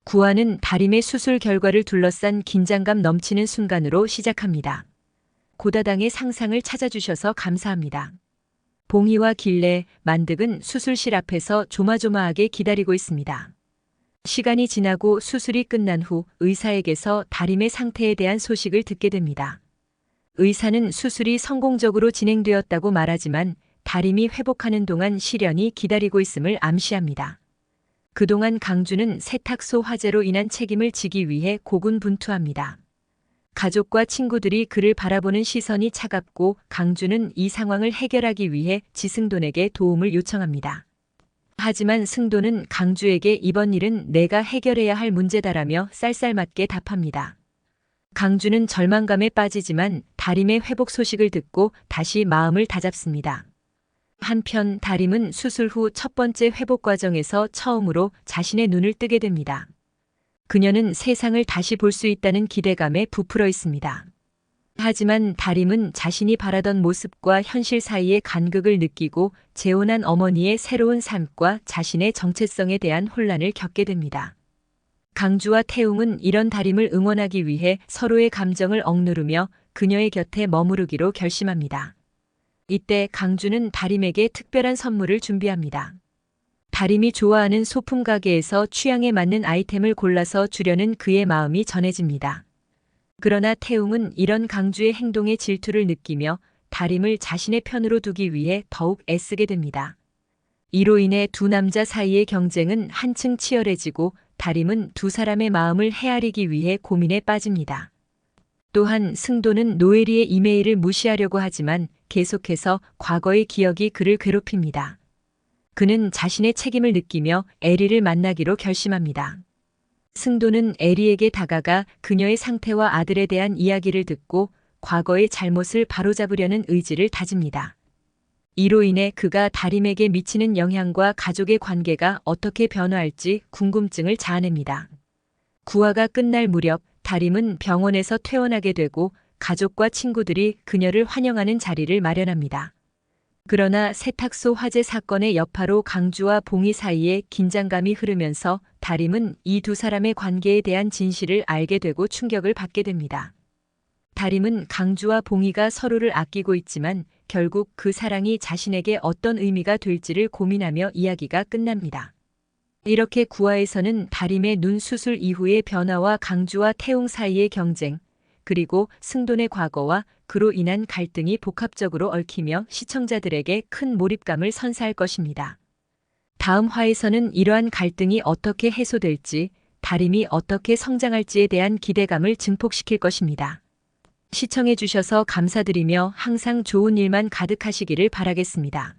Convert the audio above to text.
구화는 다림의 수술 결과를 둘러싼 긴장감 넘치는 순간으로 시작합니다. 고다당의 상상을 찾아주셔서 감사합니다. 봉희와 길래, 만득은 수술실 앞에서 조마조마하게 기다리고 있습니다. 시간이 지나고 수술이 끝난 후 의사에게서 다림의 상태에 대한 소식을 듣게 됩니다. 의사는 수술이 성공적으로 진행되었다고 말하지만 다림이 회복하는 동안 시련이 기다리고 있음을 암시합니다. 그동안 강주는 세탁소 화재로 인한 책임을 지기 위해 고군분투합니다. 가족과 친구들이 그를 바라보는 시선이 차갑고 강주는 이 상황을 해결하기 위해 지승돈에게 도움을 요청합니다. 하지만 승돈은 강주에게 이번 일은 내가 해결해야 할 문제다라며 쌀쌀맞게 답합니다. 강주는 절망감에 빠지지만 다림의 회복 소식을 듣고 다시 마음을 다잡습니다. 한편 다림은 수술 후 첫 번째 회복 과정에서 처음으로 자신의 눈을 뜨게 됩니다. 그녀는 세상을 다시 볼 수 있다는 기대감에 부풀어 있습니다. 하지만 다림은 자신이 바라던 모습과 현실 사이의 간극을 느끼고 재혼한 어머니의 새로운 삶과 자신의 정체성에 대한 혼란을 겪게 됩니다. 강주와 태웅은 이런 다림을 응원하기 위해 서로의 감정을 억누르며 그녀의 곁에 머무르기로 결심합니다. 이때 강주는 다림에게 특별한 선물을 준비합니다. 다림이 좋아하는 소품 가게에서 취향에 맞는 아이템을 골라서 주려는 그의 마음이 전해집니다. 그러나 태웅은 이런 강주의 행동에 질투를 느끼며 다림을 자신의 편으로 두기 위해 더욱 애쓰게 됩니다. 이로 인해 두 남자 사이의 경쟁은 한층 치열해지고 다림은 두 사람의 마음을 헤아리기 위해 고민에 빠집니다. 또한 승도는 노엘이의 이메일을 무시하려고 하지만 계속해서 과거의 기억이 그를 괴롭힙니다. 그는 자신의 책임을 느끼며 에리를 만나기로 결심합니다. 승도는 에리에게 다가가 그녀의 상태와 아들에 대한 이야기를 듣고 과거의 잘못을 바로잡으려는 의지를 다집니다. 이로 인해 그가 다림에게 미치는 영향과 가족의 관계가 어떻게 변화할지 궁금증을 자아냅니다. 구화가 끝날 무렵 다림은 병원에서 퇴원하게 되고 가족과 친구들이 그녀를 환영하는 자리를 마련합니다. 그러나 세탁소 화재 사건의 여파로 강주와 봉희 사이에 긴장감이 흐르면서 다림은 이 두 사람의 관계에 대한 진실을 알게 되고 충격을 받게 됩니다. 다림은 강주와 봉희가 서로를 아끼고 있지만 결국 그 사랑이 자신에게 어떤 의미가 될지를 고민하며 이야기가 끝납니다. 이렇게 구화에서는 다림의 눈 수술 이후의 변화와 강주와 태웅 사이의 경쟁, 그리고 승돈의 과거와 그로 인한 갈등이 복합적으로 얽히며 시청자들에게 큰 몰입감을 선사할 것입니다. 다음 화에서는 이러한 갈등이 어떻게 해소될지, 다림이 어떻게 성장할지에 대한 기대감을 증폭시킬 것입니다. 시청해주셔서 감사드리며 항상 좋은 일만 가득하시기를 바라겠습니다.